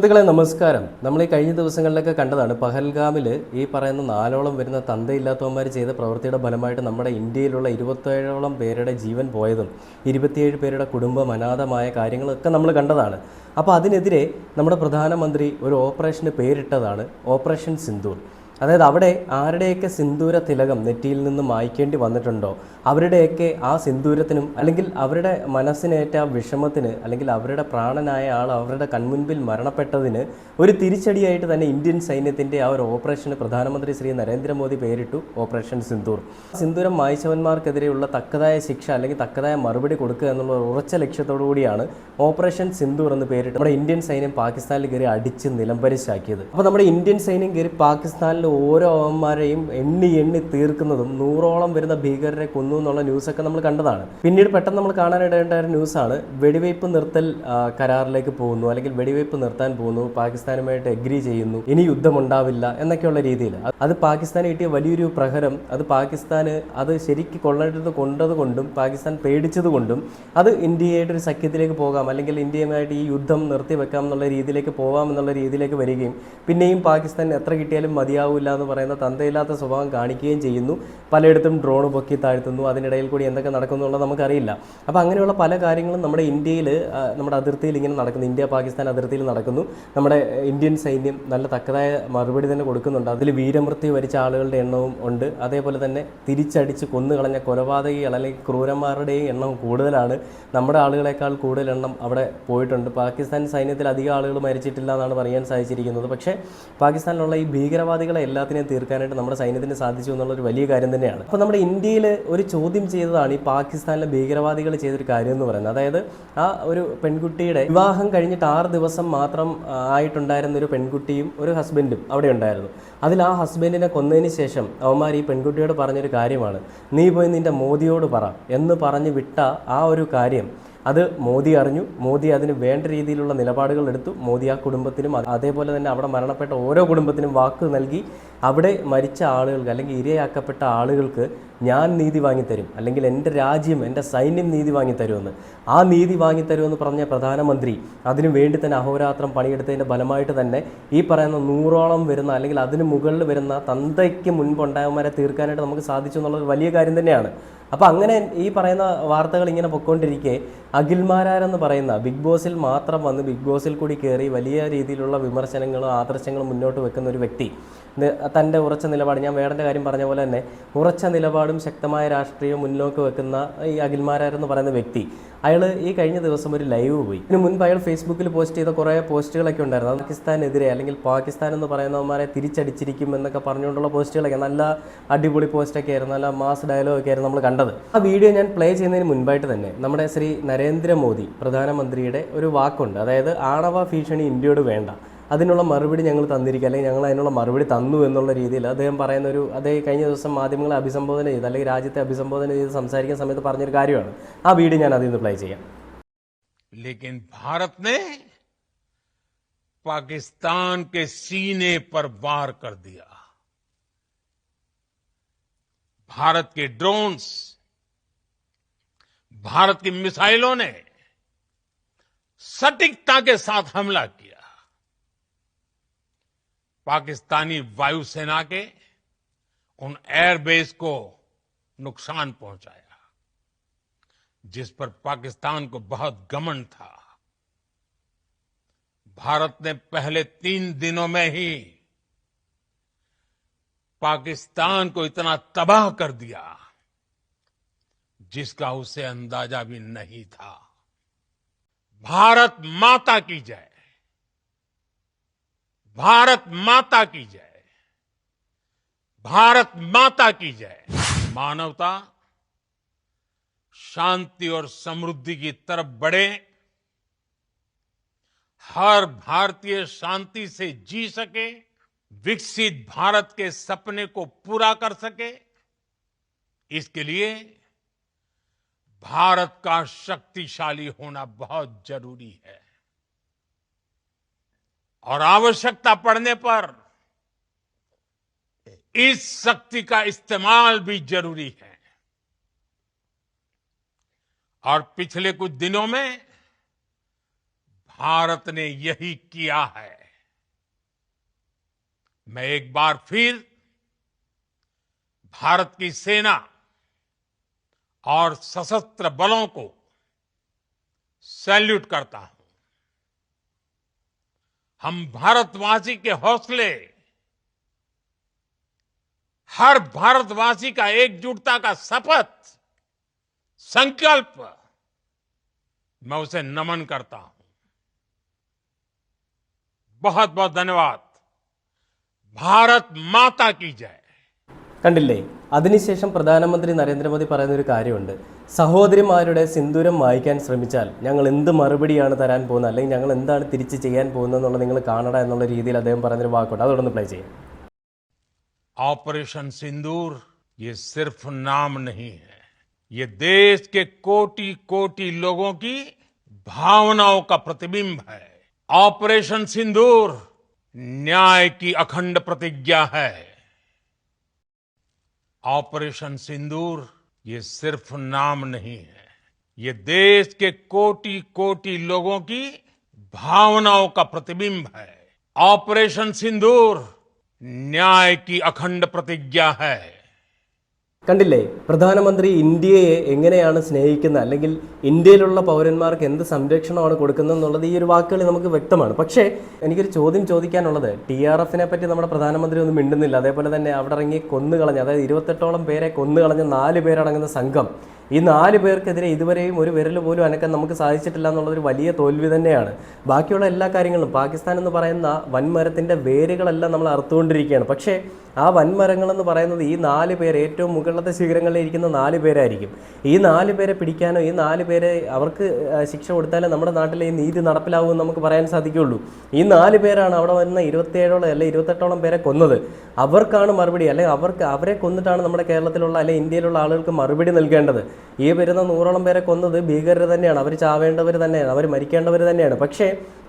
സുഹൃത്തുക്കളെ നമസ്കാരം. നമ്മൾ ഈ കഴിഞ്ഞ ദിവസങ്ങളിലൊക്കെ കണ്ടതാണ് പഹൽഗാമിൽ ഈ പറയുന്ന 4ഓളം വരുന്ന തന്തയില്ലാത്തവന്മാർ ചെയ്ത പ്രവൃത്തിയുടെ ഫലമായിട്ട് നമ്മുടെ ഇന്ത്യയിലുള്ള 27ഓളം പേരുടെ ജീവൻ പോയതും 27 പേരുടെ കുടുംബം അനാഥമായ കാര്യങ്ങളൊക്കെ നമ്മൾ കണ്ടതാണ്. അപ്പോൾ അതിനെതിരെ നമ്മുടെ പ്രധാനമന്ത്രി ഒരു ഓപ്പറേഷന് പേരിട്ടതാണ് ഓപ്പറേഷൻ സിന്ദൂർ. അതായത് അവിടെ ആരുടെയൊക്കെ സിന്ദൂര തിലകം നെറ്റിയിൽ നിന്ന് മായ്ക്കേണ്ടി വന്നിട്ടുണ്ടോ അവരുടെയൊക്കെ ആ സിന്ദൂരത്തിനും അല്ലെങ്കിൽ അവരുടെ മനസ്സിനേറ്റ വിഷമത്തിന് അല്ലെങ്കിൽ അവരുടെ പ്രാണനായ ആൾ അവരുടെ കൺമുൻപിൽ മരണപ്പെട്ടതിന് ഒരു തിരിച്ചടിയായിട്ട് തന്നെ ഇന്ത്യൻ സൈന്യത്തിൻ്റെ ആ ഒരു ഓപ്പറേഷന് പ്രധാനമന്ത്രി ശ്രീ നരേന്ദ്രമോദി പേരിട്ടു ഓപ്പറേഷൻ സിന്ദൂർ. സിന്ദൂരം മായ്ച്ചവന്മാർക്കെതിരെയുള്ള തക്കതായ ശിക്ഷ അല്ലെങ്കിൽ തക്കതായ മറുപടി കൊടുക്കുക എന്നുള്ള ഉറച്ച ലക്ഷ്യത്തോടു കൂടിയാണ് ഓപ്പറേഷൻ സിന്ദൂർ എന്ന് പേരിട്ട് നമ്മുടെ ഇന്ത്യൻ സൈന്യം പാകിസ്ഥാനിൽ കയറി അടിച്ച് നിലംപരിശാക്കിയത്. അപ്പോൾ നമ്മുടെ ഇന്ത്യൻ സൈന്യം കയറി പാകിസ്ഥാനിൽ ഓരോ അവന്മാരെയും എണ്ണി തീർക്കുന്നതും 100ഓളം വരുന്ന ഭീകരരെ കൊന്നു എന്നുള്ള ന്യൂസൊക്കെ നമ്മൾ കണ്ടതാണ്. പിന്നീട് പെട്ടെന്ന് നമ്മൾ കാണാനിടേണ്ട ന്യൂസാണ് വെടിവയ്പ് നിർത്തൽ കരാറിലേക്ക് പോകുന്നു, അല്ലെങ്കിൽ വെടിവയ്പ് നിർത്താൻ പോകുന്നു, പാകിസ്ഥാനുമായിട്ട് എഗ്രി ചെയ്യുന്നു, ഇനി യുദ്ധമുണ്ടാവില്ല എന്നൊക്കെയുള്ള രീതിയിൽ. അത് പാകിസ്ഥാന് കിട്ടിയ വലിയൊരു പ്രഹരം. അത് പാകിസ്ഥാന് അത് ശരിക്ക് കൊള്ളേണ്ടത് കൊണ്ടതുകൊണ്ടും പാകിസ്ഥാൻ പേടിച്ചതുകൊണ്ടും അത് ഇന്ത്യയായിട്ട് ഒരു സഖ്യത്തിലേക്ക് പോകാം, അല്ലെങ്കിൽ ഇന്ത്യയുമായിട്ട് ഈ യുദ്ധം നിർത്തിവെക്കാം എന്നുള്ള രീതിയിലേക്ക് പോകാം എന്നുള്ള രീതിയിലേക്ക് വരികയും പിന്നെയും പാകിസ്ഥാൻ എത്ര കിട്ടിയാലും മതിയാവില്ല എന്ന് പറയുന്ന തന്തയില്ലാത്ത സ്വഭാവം കാണിക്കുകയും ചെയ്യുന്നു. പലയിടത്തും ഡ്രോൺ പൊക്കി താഴ്ത്തുന്നു, അതിനിടയിൽ കൂടി എന്തൊക്കെ നടക്കുന്നു എന്നുള്ളത് നമുക്കറിയില്ല. അപ്പോൾ അങ്ങനെയുള്ള പല കാര്യങ്ങളും നമ്മുടെ ഇന്ത്യയിൽ നമ്മുടെ അതിർത്തിയിൽ ഇങ്ങനെ നടക്കുന്നു, ഇന്ത്യ പാകിസ്ഥാൻ അതിർത്തിയിൽ നടക്കുന്നു. നമ്മുടെ ഇന്ത്യൻ സൈന്യം നല്ല തക്കതായ മറുപടി തന്നെ കൊടുക്കുന്നുണ്ട്. അതിൽ വീരമൃത്യു വരിച്ച ആളുകളുടെ എണ്ണവും ഉണ്ട്. അതേപോലെ തന്നെ തിരിച്ചടിച്ച് കൊന്നുകളഞ്ഞ കൊലപാതകികൾ അല്ലെങ്കിൽ ക്രൂരന്മാരുടെയും എണ്ണം കൂടുതലാണ്. നമ്മുടെ ആളുകളെക്കാൾ കൂടുതൽ എണ്ണം അവിടെ പോയിട്ടുണ്ട്. പാകിസ്ഥാൻ സൈന്യത്തിൽ അധികം ആളുകൾ മരിച്ചിട്ടില്ല എന്നാണ് പറയാൻ സാധിച്ചിരിക്കുന്നത്. പക്ഷേ പാകിസ്ഥാനിലുള്ള ഈ ഭീകരവാദികളെ എല്ലാത്തിനെയും തീർക്കാനായിട്ട് നമ്മുടെ സൈന്യത്തിന് സാധിച്ചു എന്നുള്ളൊരു വലിയ കാര്യം തന്നെയാണ്. അപ്പോൾ നമ്മുടെ ഇന്ത്യയിൽ ഒരു ചോദ്യം ചെയ്തതാണ് ഈ പാകിസ്ഥാനിലെ ഭീകരവാദികൾ ചെയ്തൊരു കാര്യം എന്ന് പറയുന്നത്. അതായത് ആ ഒരു പെൺകുട്ടിയുടെ വിവാഹം കഴിഞ്ഞിട്ട് 6 ദിവസം മാത്രം ആയിട്ടുണ്ടായിരുന്ന ഒരു പെൺകുട്ടിയും ഒരു ഹസ്ബൻഡും അവിടെ ഉണ്ടായിരുന്നു. അതിൽ ആ ഹസ്ബൻഡിനെ കൊന്നതിന് ശേഷം അവന്മാർ ഈ പെൺകുട്ടിയോട് പറഞ്ഞൊരു കാര്യമാണ്, നീ പോയി നിൻ്റെ മോദിയോട് പറ എന്ന് പറഞ്ഞ് വിട്ട ആ ഒരു കാര്യം അത് മോദി അറിഞ്ഞു. മോദി അതിന് വേണ്ട രീതിയിലുള്ള നിലപാടുകൾ എടുത്തു. മോദി ആ കുടുംബത്തിനും അതേപോലെ തന്നെ അവിടെ മരണപ്പെട്ട ഓരോ കുടുംബത്തിനും വാക്ക് നൽകി അവിടെ മരിച്ച ആളുകൾക്ക് അല്ലെങ്കിൽ ഇരയാക്കപ്പെട്ട ആളുകൾക്ക് ഞാൻ നീതി വാങ്ങിത്തരും, അല്ലെങ്കിൽ എൻ്റെ രാജ്യം എൻ്റെ സൈന്യം നീതി വാങ്ങിത്തരുമെന്ന്. ആ നീതി വാങ്ങിത്തരുമെന്ന് പറഞ്ഞ പ്രധാനമന്ത്രി അതിനു വേണ്ടി തന്നെ അഹോരാത്രം പണിയെടുത്തതിൻ്റെ ഫലമായിട്ട് തന്നെ ഈ പറയുന്ന 100ഓളം വരുന്ന അല്ലെങ്കിൽ അതിന് മുകളിൽ വരുന്ന തന്തയ്ക്ക് മുൻപുണ്ടായവന്മാരെ തീർക്കാനായിട്ട് നമുക്ക് സാധിച്ചു എന്നുള്ളത് വലിയ കാര്യം തന്നെയാണ്. അപ്പോൾ അങ്ങനെ ഈ പറയുന്ന വാർത്തകൾ ഇങ്ങനെ പൊയ്ക്കൊണ്ടിരിക്കെ അഖിൽമാരാരെന്ന് പറയുന്ന ബിഗ് ബോസിൽ മാത്രം വന്ന് ബിഗ് ബോസിൽ കൂടി കയറി വലിയ രീതിയിലുള്ള വിമർശനങ്ങളും ആദർശങ്ങളും മുന്നോട്ട് വെക്കുന്ന ഒരു വ്യക്തി തൻ്റെ ഉറച്ച നിലപാട്, ഞാൻ വേടൻ്റെ കാര്യം പറഞ്ഞ പോലെ തന്നെ ഉറച്ച നിലപാടും ശക്തമായ രാഷ്ട്രീയവും മുന്നോട്ട് വെക്കുന്ന ഈ അഖിൽമാരാരെന്ന് പറയുന്ന വ്യക്തി, അയാൾ ഈ കഴിഞ്ഞ ദിവസം ഒരു ലൈവ് പോയി. ഇതിന് മുൻപ് അയാൾ ഫേസ്ബുക്കിൽ പോസ്റ്റ് ചെയ്ത കുറേ പോസ്റ്റുകളൊക്കെ ഉണ്ടായിരുന്നു. പാകിസ്ഥാനെതിരെ അല്ലെങ്കിൽ പാകിസ്ഥാൻ എന്ന് പറയുന്നവന്മാരെ തിരിച്ചടിച്ചിരിക്കും എന്നൊക്കെ പറഞ്ഞുകൊണ്ടുള്ള പോസ്റ്റുകളൊക്കെ നല്ല അടിപൊളി പോസ്റ്റൊക്കെ ആയിരുന്നു, നല്ല മാസ് ഡയലോഗൊക്കെ ആയിരുന്നു നമ്മൾ കണ്ടത്. ആ വീഡിയോ ഞാൻ പ്ലേ ചെയ്യുന്നതിന് മുൻപായിട്ട് തന്നെ നമ്മുടെ ശ്രീ നരേന്ദ്രമോദി പ്രധാനമന്ത്രിയുടെ ഒരു വാക്കുണ്ട്, അതായത് ആണവ ഭീഷണി ഇന്ത്യയോട് വേണ്ട, അതിനുള്ള മറുപടി ഞങ്ങൾ തന്നിരിക്കുക, അല്ലെങ്കിൽ ഞങ്ങൾ അതിനുള്ള മറുപടി തന്നു എന്നുള്ള രീതിയിൽ അദ്ദേഹം പറയുന്ന അദ്ദേഹം കഴിഞ്ഞ ദിവസം മാധ്യമങ്ങളെ അഭിസംബോധന ചെയ്ത് അല്ലെങ്കിൽ രാജ്യത്തെ അഭിസംബോധന ചെയ്ത് സംസാരിക്കുന്ന സമയത്ത് പറഞ്ഞൊരു കാര്യമാണ്. ആ വീഡിയോ ഞാൻ അതിൽ നിന്ന് പ്ലേ ചെയ്യാം. लेकिन भारत ने पाकिस्तान के सीने पर वार कर दिया. भारत के ड्रोन्स, भारत की मिसाइलों ने सटीकता के साथ हमला किया. पाकिस्तानी वायुसेना के उन एयरबेस को नुकसान पहुंचाया जिस पर पाकिस्तान को बहुत घमंड था. भारत ने पहले 3 दिनों में ही पाकिस्तान को इतना तबाह कर दिया जिसका उसे अंदाजा भी नहीं था. भारत माता की जय, भारत माता की जय, भारत माता की जय. मानवता शांति और समृद्धि की तरफ बढ़े, हर भारतीय शांति से जी सके, विकसित भारत के सपने को पूरा कर सके, इसके लिए भारत का शक्तिशाली होना बहुत जरूरी है. और आवश्यकता पड़ने पर इस शक्ति का इस्तेमाल भी जरूरी है. और पिछले कुछ दिनों में भारत ने यही किया है। मैं एक बार फिर भारत की सेना और सशस्त्र बलों को सैल्यूट करता हूं। हम भारतवासी के हौसले, हर भारतवासी का एकजुटता का शपथ, संकल्प, मैं उसे नमन करता हूं। बहुत बहुत धन्यवाद। भारत माता की जय। കണ്ടില്ലേ? അതിനുശേഷം പ്രധാനമന്ത്രി നരേന്ദ്രമോദി പറയുന്നൊരു കാര്യമുണ്ട്, സഹോദരിമാരുടെ സിന്ദൂരം മായ്ക്കാൻ ശ്രമിച്ചാൽ ഞങ്ങൾ എന്ത് മറുപടിയാണ് തരാൻ പോകുന്നത്, അല്ലെങ്കിൽ ഞങ്ങൾ എന്താണ് തിരിച്ച് ചെയ്യാൻ പോകുന്നത് എന്നുള്ളത് നിങ്ങൾ കാണട എന്നുള്ള രീതിയിൽ അദ്ദേഹം പറയുന്നൊരു വാക്കുണ്ട്. അതോടൊന്ന് പ്ലേ ചെയ്യാം. ऑपरेशन सिंदूर ये सिर्फ नाम नहीं है, ये देश के कोटि कोटि लोगों की भावनाओं का प्रतिबिंब है। ऑपरेशन सिंदूर न्याय की अखंड प्रतिज्ञा है। ऑपरेशन सिंदूर ये सिर्फ नाम नहीं है, ये देश के कोटि कोटि लोगों की भावनाओं का प्रतिबिंब है। ऑपरेशन सिंदूर न्याय की अखंड प्रतिज्ञा है। കണ്ടില്ലേ? പ്രധാനമന്ത്രി ഇന്ത്യയെ എങ്ങനെയാണ് സ്നേഹിക്കുന്നത്, അല്ലെങ്കിൽ ഇന്ത്യയിലുള്ള പൗരന്മാർക്ക് എന്ത് സംരക്ഷണമാണ് കൊടുക്കുന്നത് എന്നുള്ളത് ഈ ഒരു വാക്കുകളിൽ നമുക്ക് വ്യക്തമാണ്. പക്ഷേ എനിക്കൊരു ചോദ്യം ചോദിക്കാനുള്ളത്, TRFനെ പറ്റി നമ്മുടെ പ്രധാനമന്ത്രി ഒന്നും മിണ്ടുന്നില്ല. അതേപോലെ തന്നെ അവിടെ ഇറങ്ങി കൊന്നുകളഞ്ഞ, അതായത് 28ഓളം പേരെ കൊന്നുകളഞ്ഞ 4 പേരടങ്ങുന്ന സംഘം, ഈ 4 പേർക്കെതിരെ ഇതുവരെയും ഒരു വിരൽ പോലും അനക്കാൻ നമുക്ക് സാധിച്ചിട്ടില്ല എന്നുള്ളതൊരു വലിയ തോൽവി തന്നെയാണ്. ബാക്കിയുള്ള എല്ലാ കാര്യങ്ങളും, പാകിസ്ഥാൻ എന്ന് പറയുന്ന വൻമരത്തിൻ്റെ വേരുകളെല്ലാം നമ്മൾ അറുത്തുകൊണ്ടിരിക്കുകയാണ്. പക്ഷേ ആ വൻമരങ്ങളെന്ന് പറയുന്നത് ഈ 4 പേര്, ഏറ്റവും മുകളിലത്തെ ശിഖരങ്ങളിൽ ഇരിക്കുന്ന 4 പേരായിരിക്കും. ഈ 4 പേരെ പിടിക്കാനോ ഈ 4 പേരെ അവർക്ക് ശിക്ഷ കൊടുത്താലേ നമ്മുടെ നാട്ടിലെ ഈ നീതി നടപ്പിലാവുമെന്ന് നമുക്ക് പറയാൻ സാധിക്കുകയുള്ളൂ. ഈ 4 പേരാണ് അവിടെ വരുന്ന 27ഓളം അല്ലെ 28ഓളം പേരെ കൊന്നത്. അവർക്കാണ് മറുപടി, അല്ലെങ്കിൽ അവരെ കൊന്നിട്ടാണ് നമ്മുടെ കേരളത്തിലുള്ള അല്ലെ ഇന്ത്യയിലുള്ള ആളുകൾക്ക് മറുപടി നൽകേണ്ടത്. ഈ വരുന്ന 100ഓളം പേരെ കൊന്നത് ഭീകരർ തന്നെയാണ്, അവർ ചാവേണ്ടവർ തന്നെയാണ്, അവർ മരിക്കേണ്ടവർ തന്നെയാണ്. പക്ഷേ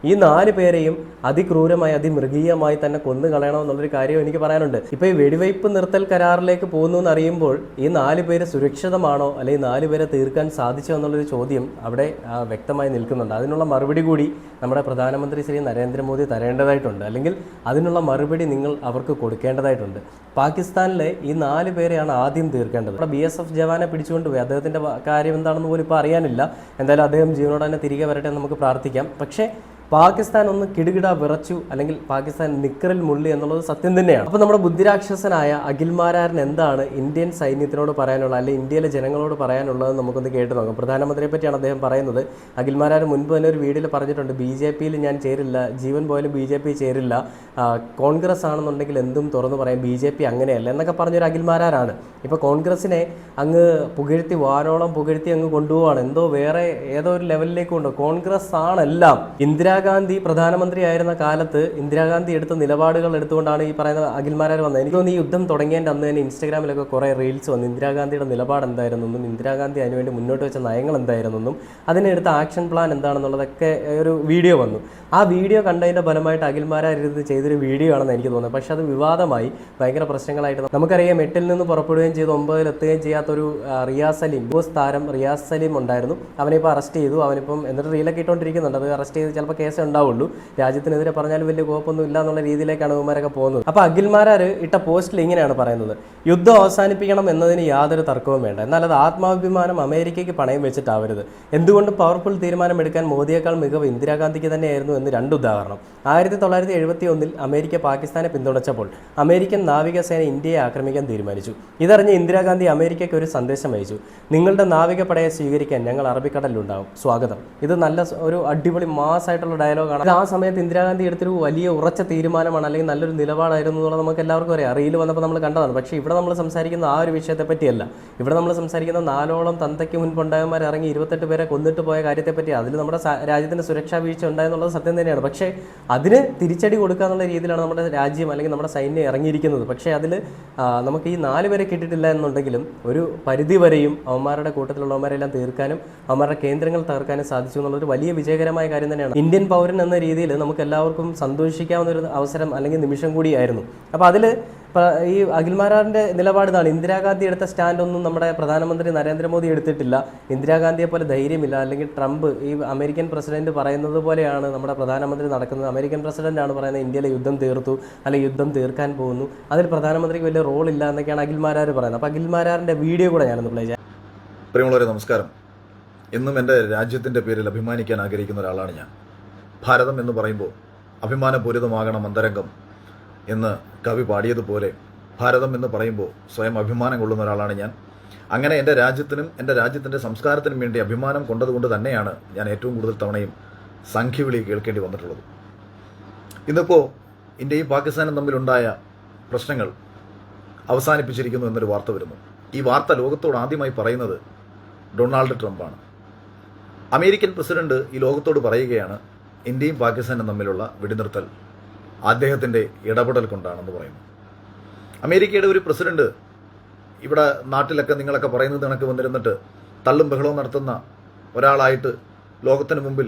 ഈ 4 പേരെയും അതിക്രൂരമായി അതിമൃഗീയമായി തന്നെ കൊന്നു കളയണമെന്നുള്ളൊരു കാര്യം എനിക്ക് പറയാനുണ്ട്. ഇപ്പോൾ ഈ വെടിവയ്പ് നിർത്തൽ കരാറിലേക്ക് പോകുന്നു എന്നറിയുമ്പോൾ ഈ 4 പേര് സുരക്ഷിതമാണോ, അല്ലെങ്കിൽ 4 പേരെ തീർക്കാൻ സാധിച്ചോ എന്നുള്ളൊരു ചോദ്യം അവിടെ വ്യക്തമായി നിൽക്കുന്നുണ്ട്. അതിനുള്ള മറുപടി കൂടി നമ്മുടെ പ്രധാനമന്ത്രി ശ്രീ നരേന്ദ്രമോദി തരേണ്ടതായിട്ടുണ്ട്, അല്ലെങ്കിൽ അതിനുള്ള മറുപടി നിങ്ങൾ അവർക്ക് കൊടുക്കേണ്ടതായിട്ടുണ്ട്. പാകിസ്ഥാനിലെ ഈ 4 പേരെയാണ് ആദ്യം തീർക്കേണ്ടത്. നമ്മുടെ BSF ജവാനെ പിടിച്ചുകൊണ്ടുപോയി, അദ്ദേഹത്തിൻ്റെ കാര്യം എന്താണെന്ന് പോലും ഇപ്പോൾ അറിയാനില്ല. എന്തായാലും അദ്ദേഹം ജീവനോടെ തന്നെ തിരികെ വരട്ടെ എന്ന് നമുക്ക് പ്രാർത്ഥിക്കാം. പക്ഷേ പാകിസ്ഥാൻ ഒന്ന് കിടുകിട വിറച്ചു, അല്ലെങ്കിൽ പാകിസ്ഥാൻ നിക്കറിൽ മുള്ളി എന്നുള്ളത് സത്യം തന്നെയാണ്. അപ്പോൾ നമ്മുടെ ബുദ്ധിരാക്ഷസനായ അഖിൽമാരാരൻ എന്താണ് ഇന്ത്യൻ സൈന്യത്തിനോട് പറയാനുള്ളത്, അല്ലെങ്കിൽ ഇന്ത്യയിലെ ജനങ്ങളോട് പറയാനുള്ളത് നമുക്കൊന്ന് കേട്ട് നോക്കാം. പ്രധാനമന്ത്രിയെ പറ്റിയാണ് അദ്ദേഹം പറയുന്നത്. അഖിൽമാരാരൻ മുൻപ് തന്നെ ഒരു വീഡിയോയിൽ പറഞ്ഞിട്ടുണ്ട്, BJPയിൽ ഞാൻ ചേരില്ല, ജീവൻ പോയാലും BJP ചേരില്ല, കോൺഗ്രസ് ആണെന്നുണ്ടെങ്കിൽ എന്തും തുറന്നു പറയാം, BJP അങ്ങനെയല്ല എന്നൊക്കെ പറഞ്ഞൊരു അഖിൽമാരാരാണ്. ഇപ്പോൾ കോൺഗ്രസിനെ അങ്ങ് പുകഴ്ത്തി, വാനോളം പുകഴ്ത്തി അങ്ങ് കൊണ്ടുപോവാണ്, എന്തോ വേറെ ഏതോ ഒരു ലെവലിലേക്ക് കൊണ്ടു. കോൺഗ്രസ് ആണെല്ലാം. ഇന്ദിരാഗാന്ധി പ്രധാനമന്ത്രിയായിരുന്ന കാലത്ത് ഇന്ദിരാഗാന്ധി എടുത്ത നിലപാടുകൾ എടുത്തുകൊണ്ടാണ് ഈ പറയുന്ന അഖിൽമാരാർ വന്നത്. എനിക്ക് തോന്നുന്നു ഈ യുദ്ധം തുടങ്ങേണ്ട അന്ന് തന്നെ ഇൻസ്റ്റാഗ്രാമിലൊക്കെ കുറേ റീൽസ് വന്നു, ഇന്ദിരാഗാന്ധിയുടെ നിലപാട് എന്തായിരുന്നെന്നും ഇന്ദിരാഗാന്ധി അതിനുവേണ്ടി മുന്നോട്ട് വെച്ച നയങ്ങൾ എന്തായിരുന്നെന്നും അതിനെടുത്ത ആക്ഷൻ പ്ലാൻ എന്താണെന്നുള്ളതൊക്കെ ഒരു വീഡിയോ വന്നു. ആ വീഡിയോ കണ്ടതിൻ്റെ ഫലമായിട്ട് അഖിൽമാരാർ ഇത് ചെയ്തൊരു വീഡിയോ ആണെന്ന് എനിക്ക് തോന്നുന്നത്. പക്ഷേ അത് വിവാദമായി, ഭയങ്കര പ്രശ്നങ്ങളായിട്ട്. നമുക്കറിയാം 8ൽ നിന്ന് പുറപ്പെടുകയും ചെയ്ത് 9ൽ എത്തുകയും ചെയ്യാത്തൊരു റിയാസ് സലീം, ബോസ് താരം റിയാസ് സലീം ഉണ്ടായിരുന്നു. അവനിപ്പോൾ അറസ്റ്റ് ചെയ്തു. അവനിപ്പം എന്നിട്ട് റീലൊക്കെ ഇട്ടുകൊണ്ടിരിക്കുന്നുണ്ട്. അത് അറസ്റ്റ് ചെയ്ത് ചിലപ്പോൾ കേസ് ഉണ്ടാവുള്ളൂ. രാജ്യത്തിനെതിരെ പറഞ്ഞാലും വലിയ കുഴപ്പമൊന്നും ഇല്ല എന്നുള്ള രീതിയിലേക്കാണ് ഇവന്മാരൊക്കെ പോകുന്നത്. അപ്പോൾ അഖിൽമാരാർ ഇട്ട പോസ്റ്റിൽ ഇങ്ങനെയാണ് പറയുന്നത്: യുദ്ധം അവസാനിപ്പിക്കണം എന്നതിന് യാതൊരു തർക്കവും വേണ്ട, എന്നാൽ അത് ആത്മാഭിമാനം അമേരിക്കയ്ക്ക് പണയം വെച്ചിട്ടാവരുത്. എന്തുകൊണ്ട് പവർഫുൾ തീരുമാനമെടുക്കാൻ മോദിയേക്കാൾ മികവ് ഇന്ദിരാഗാന്ധിക്ക് തന്നെയായിരുന്നു എന്ന് 2 ഉദാഹരണം. 1971 അമേരിക്ക പാകിസ്ഥാനെ പിന്തുണച്ചപ്പോൾ അമേരിക്കൻ നാവികസേന ഇന്ത്യയെ ആക്രമിക്കാൻ തീരുമാനിച്ചു. ഇതറിഞ്ഞ് ഇന്ദിരാഗാന്ധി അമേരിക്കയ്ക്ക് ഒരു സന്ദേശം അയച്ചു: നിങ്ങളുടെ നാവികപ്പടയെ സ്വീകരിക്കാൻ ഞങ്ങൾ അറബിക്കടലിലുണ്ടാവും, സ്വാഗതം. ഇത് നല്ല ഒരു അടിപൊളി മാസായിട്ടുള്ള ഡയലോഗാണ്. ആ സമയത്ത് ഇന്ദിരാഗാന്ധി എടുത്തൊരു വലിയ ഉറച്ച തീരുമാനമാണ്, അല്ലെങ്കിൽ നല്ലൊരു നിലപാടായിരുന്നു എന്നുള്ളത് നമുക്ക് എല്ലാവർക്കും അറിയാം. റീൽ വന്നപ്പോൾ നമ്മൾ കണ്ടതാണ്. പക്ഷേ ഇവിടെ നമ്മൾ സംസാരിക്കുന്ന ആ ഒരു വിഷയത്തെ പറ്റിയല്ല. ഇവിടെ നമ്മൾ സംസാരിക്കുന്ന 4ഓളം തന്തയ്ക്ക് മുൻപുണ്ടായവന്മാർ ഇറങ്ങി 28 പേരെ കൊന്നിട്ട് പോയ കാര്യത്തെപ്പറ്റി. അതിൽ നമ്മുടെ രാജ്യത്തിൻ്റെ സുരക്ഷാ വീഴ്ച ഉണ്ടായെന്നുള്ളത് സത്യം തന്നെയാണ്. പക്ഷേ അതിന് തിരിച്ചടി കൊടുക്കുക എന്നുള്ള രീതിയിലാണ് നമ്മുടെ രാജ്യം അല്ലെങ്കിൽ നമ്മുടെ സൈന്യം ഇറങ്ങിയിരിക്കുന്നത്. പക്ഷേ അതിൽ നമുക്ക് ഈ 4 പേരെ കിട്ടിയിട്ടില്ല എന്നുണ്ടെങ്കിലും ഒരു പരിധി വരെയും അവന്മാരുടെ കൂട്ടത്തിലുള്ളവന്മാരെല്ലാം തീർക്കാനും അവന്മാരുടെ കേന്ദ്രങ്ങൾ തകർക്കാനും സാധിച്ചു എന്നുള്ളൊരു വലിയ വിജയകരമായ കാര്യം തന്നെയാണ്. ഇന്ത്യൻ പൗരൻ എന്ന രീതിയിൽ നമുക്ക് എല്ലാവർക്കും സന്തോഷിക്കാവുന്ന ഒരു അവസരം അല്ലെങ്കിൽ നിമിഷം കൂടിയായിരുന്നു. അപ്പോൾ അതിൽ ഈ അഖിൽമാരാറിൻ്റെ നിലപാട് ഇതാണ്. ഇന്ദിരാഗാന്ധി എടുത്ത സ്റ്റാൻഡൊന്നും നമ്മുടെ പ്രധാനമന്ത്രി നരേന്ദ്രമോദി എടുത്തിട്ടില്ല. ഇന്ദിരാഗാന്ധിയെ പോലെ ധൈര്യമില്ല. അല്ലെങ്കിൽ ട്രംപ് ഈ അമേരിക്കൻ പ്രസിഡന്റ് പറയുന്നത് പോലെയാണ് നമ്മുടെ പ്രധാനമന്ത്രി നടക്കുന്നത്. അമേരിക്കൻ പ്രസിഡന്റാണ് പറയുന്നത് ഇന്ത്യയിലെ യുദ്ധം തീർത്തു, അല്ലെങ്കിൽ യുദ്ധം തീർക്കാൻ പോകുന്നു, അതിൽ പ്രധാനമന്ത്രിക്ക് വലിയ റോളില്ല എന്നൊക്കെയാണ് അഖിൽമാരാർ പറയുന്നത്. അപ്പോൾ അഖിൽമാരാറിൻ്റെ വീഡിയോ കൂടെ ഞാനൊന്ന് പ്ലേ ചെയ്യാം. പ്രിയമുള്ളവരെ നമസ്കാരം. എന്നും എൻ്റെ രാജ്യത്തിൻ്റെ പേരിൽ അഭിമാനിക്കാൻ ആഗ്രഹിക്കുന്ന ഒരാളാണ് ഞാൻ. ഭാരതം എന്ന് പറയുമ്പോൾ അഭിമാനപൂരിതമാകണം അന്തരംഗം എന്ന് കവി പാടിയതുപോലെ ഭാരതം എന്ന് പറയുമ്പോൾ സ്വയം അഭിമാനം കൊള്ളുന്ന ഒരാളാണ് ഞാൻ. അങ്ങനെ എൻ്റെ രാജ്യത്തിനും എൻ്റെ രാജ്യത്തിൻ്റെ സംസ്കാരത്തിനും വേണ്ടി അഭിമാനം കൊണ്ടതുകൊണ്ട് തന്നെയാണ് ഞാൻ ഏറ്റവും കൂടുതൽ തവണയും സംഖ്യവിളി കേൾക്കേണ്ടി വന്നിട്ടുള്ളത്. ഇന്നിപ്പോൾ ഇന്ത്യയും പാകിസ്ഥാനും തമ്മിലുണ്ടായ പ്രശ്നങ്ങൾ അവസാനിപ്പിച്ചിരിക്കുന്നു എന്നൊരു വാർത്ത വരുന്നു. ഈ വാർത്ത ലോകത്തോട് ആദ്യമായി പറയുന്നത് ഡൊണാൾഡ് ട്രംപാണ്. അമേരിക്കൻ പ്രസിഡന്റ് ഈ ലോകത്തോട് പറയുകയാണ് ഇന്ത്യയും പാകിസ്ഥാനും തമ്മിലുള്ള വെടിനിർത്തൽ അദ്ദേഹത്തിൻ്റെ ഇടപെടൽ കൊണ്ടാണെന്ന് പറയുന്നു. അമേരിക്കയുടെ ഒരു പ്രസിഡന്റ് ഇവിടെ നാട്ടിലൊക്കെ നിങ്ങളൊക്കെ പറയുന്നത് കണക്ക് വന്നിരുന്നിട്ട് തള്ളും ബഹളവും നടത്തുന്ന ഒരാളായിട്ട് ലോകത്തിന് മുമ്പിൽ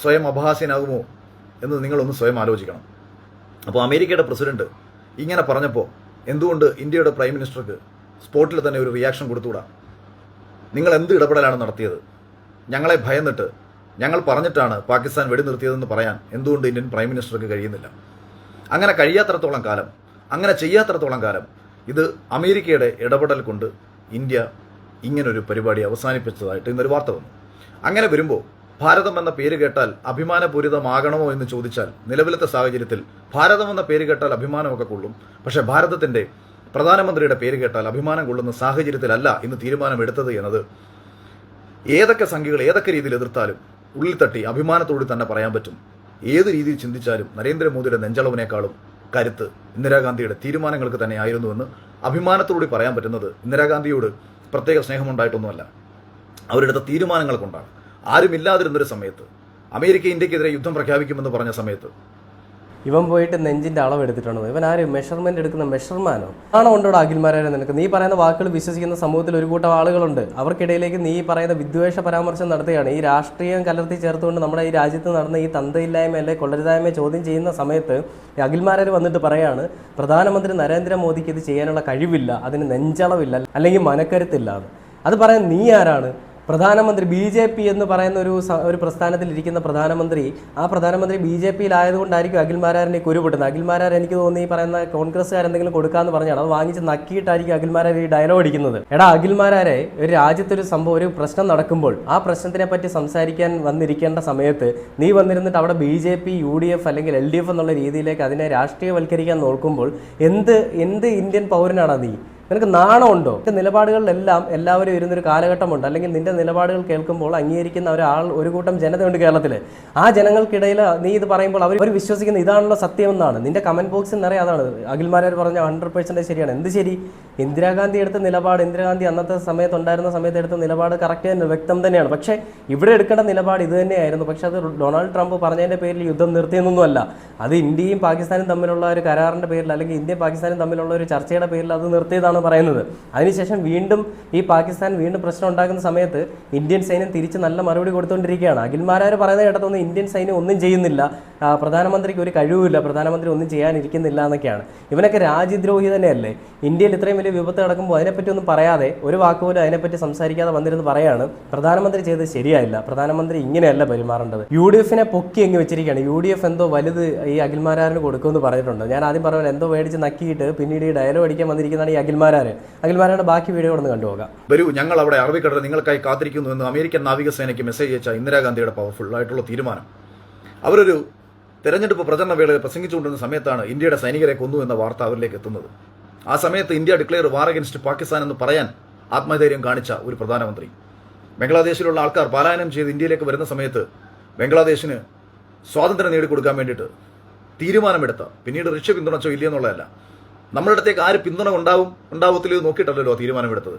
സ്വയം അപഹാസ്യനാകുമോ എന്ന് നിങ്ങളൊന്ന് സ്വയം ആലോചിക്കണം. അപ്പോൾ അമേരിക്കയുടെ പ്രസിഡന്റ് ഇങ്ങനെ പറഞ്ഞപ്പോൾ എന്തുകൊണ്ട് ഇന്ത്യയുടെ പ്രൈം മിനിസ്റ്റർക്ക് സ്പോട്ടിൽ തന്നെ ഒരു റിയാക്ഷൻ കൊടുത്തുകൂടാ? നിങ്ങൾ എന്ത് ഇടപെടലാണ് നടത്തിയത്? ഞങ്ങളെ ഭയന്നിട്ട് ഞങ്ങൾ പറഞ്ഞിട്ടാണ് പാകിസ്ഥാൻ വെടിനിർത്തിയതെന്ന് പറയാൻ എന്തുകൊണ്ട് ഇന്ത്യൻ പ്രൈം മിനിസ്റ്റർക്ക് കഴിയുന്നില്ല? അങ്ങനെ കഴിയാത്തടത്തോളം കാലം, അങ്ങനെ ചെയ്യാത്തടത്തോളം കാലം ഇത് അമേരിക്കയുടെ ഇടപെടൽ കൊണ്ട് ഇന്ത്യ ഇങ്ങനൊരു പരിപാടി അവസാനിപ്പിച്ചതായിട്ട് ഇന്നൊരു വാർത്ത വന്നു. അങ്ങനെ വരുമ്പോൾ ഭാരതം എന്ന പേര് കേട്ടാൽ അഭിമാനപൂരിതമാകണമോ എന്ന് ചോദിച്ചാൽ നിലവിലത്തെ സാഹചര്യത്തിൽ ഭാരതം എന്ന പേര് കേട്ടാൽ അഭിമാനമൊക്കെ കൊള്ളും. പക്ഷേ ഭാരതത്തിൻ്റെ പ്രധാനമന്ത്രിയുടെ പേര് കേട്ടാൽ അഭിമാനം കൊള്ളുന്ന സാഹചര്യത്തിലല്ല ഇന്ന് തീരുമാനമെടുത്തത് എന്നത് ഏതൊക്കെ സംഖ്യകൾ ഏതൊക്കെ രീതിയിൽ എതിർത്താലും ഉള്ളിൽ തട്ടി അഭിമാനത്തോട് തന്നെ പറയാൻ പറ്റും. ഏത് രീതിയിൽ ചിന്തിച്ചാലും നരേന്ദ്രമോദിയുടെ നെഞ്ചളവിനേക്കാളും കരുത്ത് ഇന്ദിരാഗാന്ധിയുടെ തീരുമാനങ്ങൾക്ക് തന്നെ ആയിരുന്നുവെന്ന് അഭിമാനത്തോടുകൂടി പറയാൻ പറ്റുന്നത് ഇന്ദിരാഗാന്ധിയോട് പ്രത്യേക സ്നേഹമുണ്ടായിട്ടൊന്നുമല്ല, അവരെടുത്ത തീരുമാനങ്ങൾ കൊണ്ടാണ്. ആരുമില്ലാതിരുന്നൊരു സമയത്ത് അമേരിക്ക ഇന്ത്യക്കെതിരെ യുദ്ധം പ്രഖ്യാപിക്കുമെന്ന് പറഞ്ഞ സമയത്ത് ഇവൻ പോയിട്ട് നെഞ്ചിൻ്റെ അളവെടുത്തിട്ടുണ്ടോ? ഇവൻ ആര് മെഷർമെന്റ് എടുക്കുന്ന മെഷർമാനോ? ആണോ ഉണ്ടോടോ അഖിൽമാരാരെ നിനക്ക്? നീ പറയുന്ന വാക്കുകൾ വിശ്വസിക്കുന്ന സമൂഹത്തിൽ ഒരു കൂട്ടം ആളുകളുണ്ട്. അവർക്കിടയിലേക്ക് നീ പറയുന്ന വിദ്വേഷ പരാമർശം നടത്തുകയാണ്. ഈ രാഷ്ട്രീയം കലർത്തി ചേർത്തുകൊണ്ട് നമ്മുടെ ഈ രാജ്യത്ത് നടന്ന ഈ തന്തയില്ലായ്മ അല്ലെ കൊള്ളരുതായ്മ ചോദ്യം ചെയ്യുന്ന സമയത്ത് അഖിൽമാരാർ വന്നിട്ട് പറയാണ് പ്രധാനമന്ത്രി നരേന്ദ്രമോദിക്ക് ഇത് ചെയ്യാനുള്ള കഴിവില്ല, അതിന് നെഞ്ചളവില്ല, അല്ലെങ്കിൽ മനക്കരുത്തില്ല. അത് പറയാൻ നീ ആരാണ്? പ്രധാനമന്ത്രി BJP എന്ന് പറയുന്ന ഒരു പ്രസ്ഥാനത്തിൽ ഇരിക്കുന്ന പ്രധാനമന്ത്രി, ആ പ്രധാനമന്ത്രി BJP-യിലായതുകൊണ്ടായിരിക്കും അഖിൽമാരാറിനെ കുരുപൊട്ടുന്നത്. അഖിൽമാരാർ എനിക്ക് തോന്നി ഈ പറയുന്ന കോൺഗ്രസ്സുകാരെന്തെങ്കിലും കൊടുക്കാമെന്ന് പറഞ്ഞാണ് അത് വാങ്ങിച്ച് നക്കിയിട്ടായിരിക്കും അഖിൽമാരാർ ഈ ഡയലോഗ് അടിക്കുന്നത്. എടാ അഖിൽമാരാരെ, ഒരു രാജ്യത്തൊരു സംഭവം, ഒരു പ്രശ്നം നടക്കുമ്പോൾ ആ പ്രശ്നത്തിനെ പറ്റി സംസാരിക്കാൻ വന്നിരിക്കേണ്ട സമയത്ത് നീ വന്നിരുന്നിട്ട് അവിടെ BJP, UDF അല്ലെങ്കിൽ LDF എന്നുള്ള രീതിയിലേക്ക് അതിനെ രാഷ്ട്രീയവൽക്കരിക്കാൻ നോക്കുമ്പോൾ എന്ത് ഇന്ത്യൻ പൗരനാണ് നീ? നിനക്ക് നാണമുണ്ടോ? നിലപാടുകളിലെല്ലാം എല്ലാവരും ഇരുന്നൊരു കാലഘട്ടമുണ്ട്. അല്ലെങ്കിൽ നിന്റെ നിലപാടുകൾ കേൾക്കുമ്പോൾ അംഗീകരിക്കുന്ന ഒരു കൂട്ടം ജനതയുണ്ട് കേരളത്തിൽ. ആ ജനങ്ങൾക്കിടയിൽ നീ ഇത് പറയുമ്പോൾ അവർ വിശ്വസിക്കുന്ന ഇതാണല്ലോ സത്യമെന്നാണ്. നിന്റെ കമന്റ് ബോക്സിൽ നിറയെ അതാണ്. അഖിൽമാരാർ പറഞ്ഞ 100% ശരിയാണ്. എന്ത് ശരി? ഇന്ദിരാഗാന്ധി എടുത്ത നിലപാട്, ഇന്ദിരാഗാന്ധി അന്നത്തെ സമയത്ത് എടുത്ത നിലപാട് കറക്റ്റ് തന്നെ, വ്യക്തം തന്നെയാണ്. പക്ഷേ ഇവിടെ എടുക്കേണ്ട നിലപാട് ഇത് തന്നെയായിരുന്നു. പക്ഷെ അത് ഡൊണാൾഡ് ട്രംപ് പറഞ്ഞതിൻ്റെ പേരിൽ യുദ്ധം നിർത്തിയെന്നൊന്നുമല്ല. അത് ഇന്ത്യയും പാകിസ്ഥാനും തമ്മിലുള്ള ഒരു കരാറിൻ്റെ പേരിൽ, അല്ലെങ്കിൽ ഇന്ത്യയും പാകിസ്ഥാനും തമ്മിലുള്ള ഒരു ചർച്ചയുടെ പേരിൽ അത് നിർത്തിയതാണ് പറയുന്നത്. അതിനുശേഷം വീണ്ടും ഈ പാകിസ്ഥാൻ വീണ്ടും പ്രശ്നം ഉണ്ടാക്കുന്ന സമയത്ത് ഇന്ത്യൻ സൈന്യം തിരിച്ച് നല്ല മറുപടി കൊടുത്തുകൊണ്ടിരിക്കുകയാണ്. അഖിൽമാരാർ പറയുന്നത് കേട്ടതൊന്നും ഇന്ത്യൻ സൈന്യം ഒന്നും ചെയ്യുന്നില്ല, പ്രധാനമന്ത്രിക്ക് ഒരു കഴിവുമില്ല, പ്രധാനമന്ത്രി ഒന്നും ചെയ്യാനിരിക്കുന്നില്ല എന്നൊക്കെയാണ്. ഇവനൊക്കെ രാജ്യദ്രോഹി തന്നെയല്ലേ? ഇന്ത്യയിൽ ഇത്രയും വലിയ വിപത്ത് നടക്കുമ്പോൾ അതിനെപ്പറ്റി ഒന്നും പറയാതെ, ഒരു വാക്കുപോലും അതിനെപ്പറ്റി സംസാരിക്കാതെ വന്നിരുന്ന് പറയാണ് പ്രധാനമന്ത്രി ചെയ്തത് ശരിയായില്ല, പ്രധാനമന്ത്രി ഇങ്ങനെയല്ല പെരുമാറേണ്ടത്. UDF-നെ പൊക്കി എങ്ങി വെച്ചിരിക്കുകയാണ്. UDF എന്തോ വലുത് ഈ അഖിൽമാരാറിന് കൊടുക്കുമെന്ന് പറഞ്ഞിട്ടുണ്ട്. ഞാൻ ആദ്യം പറഞ്ഞ എന്തോ മേടിച്ച് നക്കിയിട്ട് പിന്നീട് ഈ ഡയലോഗ് അടിക്കാൻ വന്നിരിക്കുന്നതാണ് ഈ അഖിൽമാരാരുടെ ബാക്കി വീഡിയോ ഒന്ന് കണ്ടുപോകാം. വരൂ, ഞങ്ങൾ അവിടെ അറബിക്കടലിൽ നിങ്ങൾക്കായി കാത്തിരിക്കുന്നു എന്ന് അമേരിക്കൻ നാവികസേനയ്ക്ക് മെസ്സേജ് അയച്ച ഇന്ദിരാഗാന്ധിയുടെ പവർഫുൾ ആയിട്ടുള്ള തീരുമാനം. അവരൊരു തെരഞ്ഞെടുപ്പ് പ്രചരണ വേളയിൽ പ്രസംഗിച്ചുകൊണ്ടിരുന്ന സമയത്താണ് ഇന്ത്യയുടെ സൈനികരെ കൊന്നു എന്ന വാർത്ത അവരിലേക്ക് എത്തുന്നത്. ആ സമയത്ത് India declare war against Pakistan എന്ന് പറയാൻ ആത്മധൈര്യം കാണിച്ച ഒരു പ്രധാനമന്ത്രി. ബംഗ്ലാദേശിലുള്ള ആൾക്കാർ പലായനം ചെയ്ത് ഇന്ത്യയിലേക്ക് വരുന്ന സമയത്ത് ബംഗ്ലാദേശിന് സ്വാതന്ത്ര്യം നേടിക്കൊടുക്കാൻ വേണ്ടിയിട്ട് തീരുമാനമെടുത്ത, പിന്നീട് റഷ്യ പിന്തുണച്ചോ ഇല്ലയെന്നുള്ളതല്ല, നമ്മളുടെ അടുത്തേക്ക് ആര് പിന്തുണ ഉണ്ടാവത്തില്ലോ നോക്കിയിട്ടല്ലോ തീരുമാനമെടുത്തത്.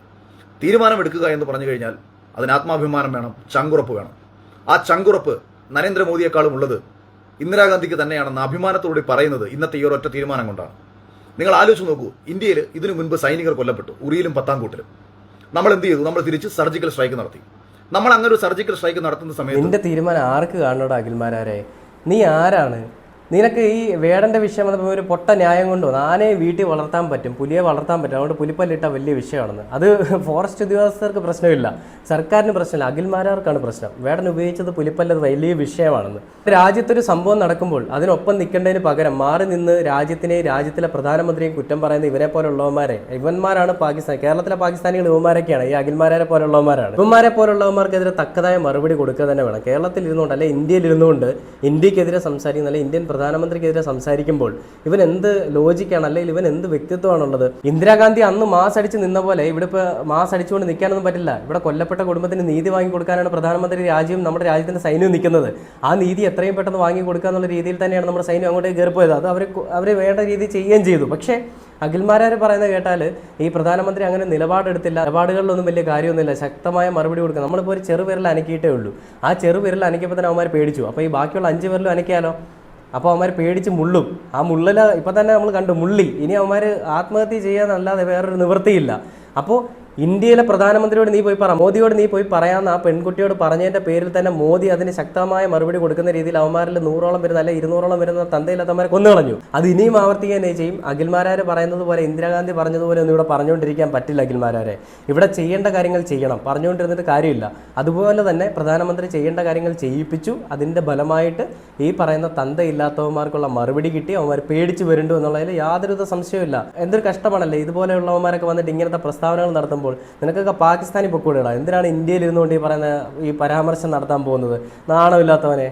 തീരുമാനമെടുക്കുക എന്ന് പറഞ്ഞു കഴിഞ്ഞാൽ അതിന് ആത്മാഭിമാനം വേണം, ചങ്കുറപ്പ് വേണം. ആ ചങ്കുറപ്പ് നരേന്ദ്രമോദിയെക്കാളും ഉള്ളത് ഇന്ദിരാഗാന്ധിക്ക് തന്നെയാണെന്ന് അഭിമാനത്തോടെ പറയുന്നത് ഇന്നത്തെ ഈ ഒരൊറ്റ തീരുമാനം കൊണ്ടാണ്. നിങ്ങൾ ആലോചിച്ച് നോക്കൂ, ഇന്ത്യയിൽ ഇതിനു മുൻപ് സൈനികർ കൊല്ലപ്പെട്ടു, ഉറിയിലും പത്താംകൂട്ടിലും. നമ്മൾ എന്ത് ചെയ്തു? നമ്മൾ തിരിച്ച് സർജിക്കൽ സ്ട്രൈക്ക് നടത്തി. നമ്മൾ അങ്ങനെ ഒരു സർജിക്കൽ സ്ട്രൈക്ക് നടത്തുന്ന സമയത്ത് നിന്റെ തീരുമാനം ആർക്ക് കാണണോടാ അഖിൽമാരാരെ? നീ ആരാണ്? നിനക്ക് ഈ വേടൻ്റെ വിഷയം വന്നപ്പോൾ ഒരു പൊട്ട ന്യായം കൊണ്ട് വന്നു. ആനയെ വീട്ടിൽ വളർത്താൻ പറ്റും, പുലിയെ വളർത്താൻ പറ്റും, അതുകൊണ്ട് പുലിപ്പല്ലിട്ട വലിയ വിഷയമാണെന്ന്. അത് ഫോറസ്റ്റ് ഉദ്യോഗസ്ഥർക്ക് പ്രശ്നമില്ല, സർക്കാരിന് പ്രശ്നമില്ല, അഖിൽമാരാർക്കാണ് പ്രശ്നം. വേടൻ ഉപയോഗിച്ചത് പുലിപ്പല്ലത് വലിയ വിഷയമാണെന്ന്. രാജ്യത്തൊരു സംഭവം നടക്കുമ്പോൾ അതിനൊപ്പം നിൽക്കേണ്ടതിന് പകരം മാറി നിന്ന് രാജ്യത്തിനെയും രാജ്യത്തിലെ പ്രധാനമന്ത്രിയും കുറ്റം പറയുന്ന ഇവരെ പോലുള്ളവന്മാരെ, ഇവന്മാരാണ് പാകിസ്ഥാൻ, കേരളത്തിലെ പാകിസ്ഥാനികൾ ഇവന്മാരൊക്കെയാണ്, ഈ അഖിൽമാരെ പോലുള്ളവന്മാരാണ്. ഇവന്മാരെ പോലുള്ളവന്മാർക്കെതിരെ തക്കതായ മറുപടി കൊടുക്കുക തന്നെ വേണം. കേരളത്തിൽ ഇരുന്നുകൊണ്ട് അല്ലെ ഇന്ത്യയിൽ ഇരുന്നുകൊണ്ട് ഇന്ത്യക്കെതിരെ സംസാരിക്കുന്ന അല്ലെ ഇന്ത്യൻ പ്രധാനമന്ത്രിക്കെതിരെ സംസാരിക്കുമ്പോൾ ഇവൻ എന്ത് ലോജിക്കാണ്, അല്ലെങ്കിൽ ഇവൻ എന്ത് വ്യക്തിത്വമാണുള്ളത്? ഇന്ദിരാഗാന്ധി അന്ന് മാസ് അടിച്ച് നിന്ന പോലെ ഇവിടെ ഇപ്പോൾ മാസ് അടിച്ചുകൊണ്ട് നിൽക്കാനൊന്നും പറ്റില്ല. ഇവിടെ കൊല്ലപ്പെട്ട കുടുംബത്തിന് നീതി വാങ്ങി കൊടുക്കാനാണ് പ്രധാനമന്ത്രി രാജ്യവും നമ്മുടെ രാജ്യത്തിന്റെ സൈന്യവും നിൽക്കുന്നത്. ആ നീതി എത്രയും പെട്ടെന്ന് വാങ്ങി കൊടുക്കുക എന്നുള്ള രീതിയിൽ തന്നെയാണ് നമ്മുടെ സൈന്യം അങ്ങോട്ടേക്ക് കയറിപ്പോയത്. അത് അവർ വേണ്ട രീതിയിൽ ചെയ്യുകയും ചെയ്തു. പക്ഷേ അഖിൽമാരാർ പറയുന്നത് കേട്ടാൽ ഈ പ്രധാനമന്ത്രി അങ്ങനെ നിലപാടെടുത്തില്ല, നിലപാടുകളിലൊന്നും വലിയ കാര്യമൊന്നുമില്ല, ശക്തമായ മറുപടി കൊടുക്കുക. നമ്മളിപ്പോൾ ഒരു ചെറുവിരൽ അനക്കിയിട്ടേ ഉള്ളൂ. ആ ചെറുവിരൽ അനക്കിയപ്പോൾ തന്നെ അവന്മാർ പേടിച്ചു. അപ്പോൾ ഈ ബാക്കിയുള്ള 5 വിരലും അനക്കിയാലോ? അപ്പോൾ അവന്മാർ പേടിച്ച് മുള്ളും. ആ മുള്ളിൽ ഇപ്പം തന്നെ നമ്മൾ കണ്ടു മുള്ളി. ഇനി അവന്മാർ ആത്മഹത്യ ചെയ്യാന്നല്ലാതെ വേറൊരു നിവൃത്തിയില്ല. അപ്പോൾ ഇന്ത്യയിലെ പ്രധാനമന്ത്രിയോട് നീ പോയി പറ, മോദിയോട് നീ പോയി പറയാമെന്ന് ആ പെൺകുട്ടിയോട് പറഞ്ഞതിൻ്റെ പേരിൽ തന്നെ മോദി അതിന് ശക്തമായ മറുപടി കൊടുക്കുന്ന രീതിയിൽ അവന്മാരിൽ 100ഓളം വരുന്ന അല്ലെ 200ഓളം വരുന്ന തന്തയില്ലാത്തവന്മാരെ കൊന്നു കളഞ്ഞു. അത് ഇനിയും ആവർത്തിക്കുകയെ ചെയ്യും. അഖിൽമാരാർ പറയുന്നത് പോലെ, ഇന്ദിരാഗാന്ധി പറഞ്ഞതുപോലെ ഒന്നും ഇവിടെ പറഞ്ഞുകൊണ്ടിരിക്കാൻ പറ്റില്ല. അഖിൽമാരാരെ ഇവിടെ ചെയ്യേണ്ട കാര്യങ്ങൾ ചെയ്യണം, പറഞ്ഞുകൊണ്ടിരുന്നിട്ട് കാര്യമില്ല. അതുപോലെ തന്നെ പ്രധാനമന്ത്രി ചെയ്യേണ്ട കാര്യങ്ങൾ ചെയ്യിപ്പിച്ചു. അതിൻ്റെ ഫലമായിട്ട് ഈ പറയുന്ന തന്തയില്ലാത്തവന്മാർക്കുള്ള മറുപടി കിട്ടി. അവന്മാർ പേടിച്ച് വരുന്നുണ്ട് എന്നുള്ളതിൽ യാതൊരുവിധ സംശയമില്ല. എന്തൊരു കഷ്ടമാണല്ലേ ഇതുപോലെയുള്ളവന്മാരൊക്കെ വന്നിട്ട് ഇങ്ങനത്തെ പ്രസ്താവനകൾ നടത്തുമ്പോൾ. നിനക്കൊക്കെ പാകിസ്ഥാനിൽ പൊക്കൂടെടാ, എന്തിനാണ് ഇന്ത്യയിൽ ഇരുന്നുകൊണ്ട് ഈ പറയുന്ന ഈ പരാമർശം നടത്താൻ പോകുന്നത്? നാണമില്ലാത്തവനെ.